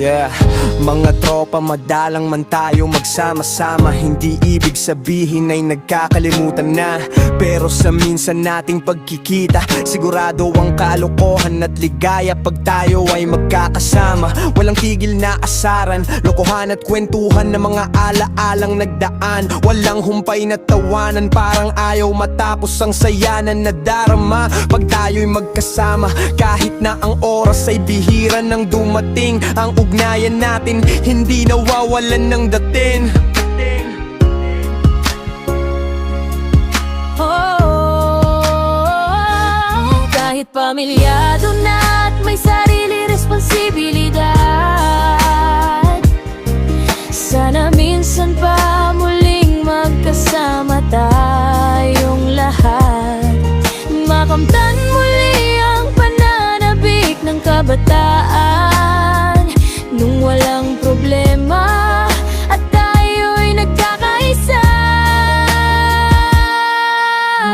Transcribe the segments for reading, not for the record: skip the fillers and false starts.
Yeah, mga tropa, madalang man tayo magsama-sama. Hindi ibig sabihin ay nagkakalimutan na, pero sa minsan nating pagkikita, sigurado ang kalokohan at ligaya pag tayo ay magkakasama. Walang tigil na asaran, lokohan at kwentuhan ng mga alaalang nagdaan. Walang humpay na tawanan, parang ayaw matapos ang saya na nadarama pag tayo'y magkasama. Kahit na ang oras ay bihira nang dumating, ang ugnayan natin hindi nawawalan ng dating. Kahit pamilyado na at may sarili responsibilidad, sana minsan pa muling magkasama tayong lahat. Makamtan muli ang pananabik ng kabataan, nung walang problema at tayo'y nagkakaisa.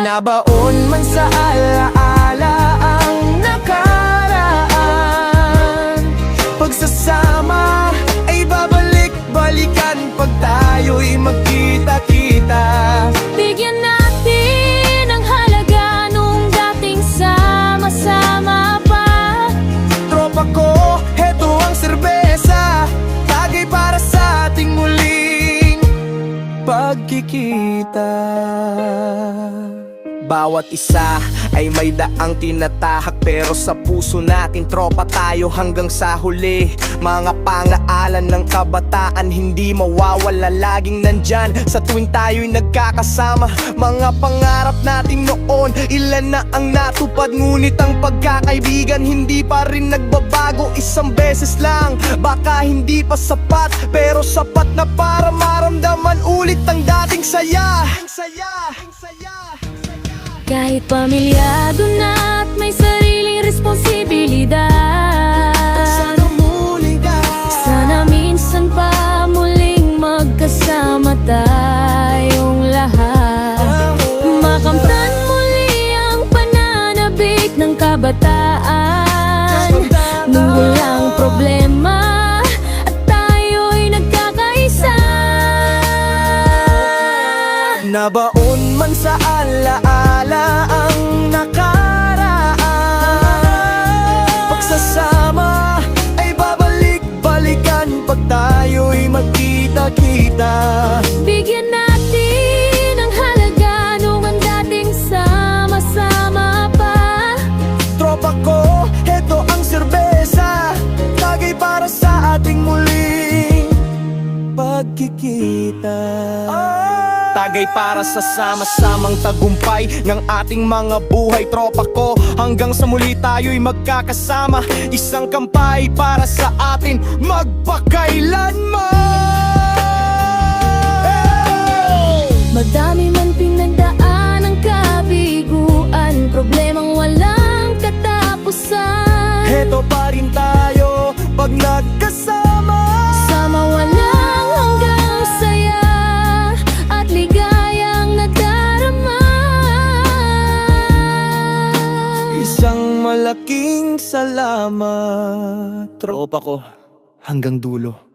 Nabaon man sa alaala ang nakaraan, pagsasama ay babalik-balikan pag tayo'y magkita-kita. Bigyan natin ang halaga nung dating sama-sama pa. Tropa ko, heto ang serbesa, tagay para sa ating muling pagkikita. Bawat isa ay may daang tinatahak, pero sa puso natin tropa tayo hanggang sa huli. Mga pangaalan ng kabataan hindi mawawala, laging nandyan sa tuwing tayo'y nagkakasama. Mga pangarap natin noon, ilan na ang natupad, ngunit ang pagkakaibigan hindi pa rin nagbabago. Isang beses lang, baka hindi pa sapat, pero sapat na para maramdaman ulit ang dating saya. Kahit pamilyado na at may sariling responsibilidad, sana minsan pa muling magkasama tayong lahat. Makamtan muli ang pananabik ng kabataan, nung walang problema at tayo'y nagkakaisa. Nabaon man sa alaala ang nakaraan, pagsasama ay babalik-balikan pag tayo'y magkita-kita. Bigyan natin ang halaga nung ang dating sama-sama pa. Tropa ko, heto ang serbesa, tagay para sa ating muling pagkikita. Tagay para sa sama-samang tagumpay ng ating mga buhay. Tropa ko, hanggang sa muli tayo'y magkakasama. Isang kampay para sa atin magpakailanman. Madami man pinagdaan ang kabiguan, problemang walang katapusan. Heto pa rin tayo pag nagkasama. Sama walang hanggang saya at ligayang nadarama. Isang malaking salamat, tropa ko, hanggang dulo.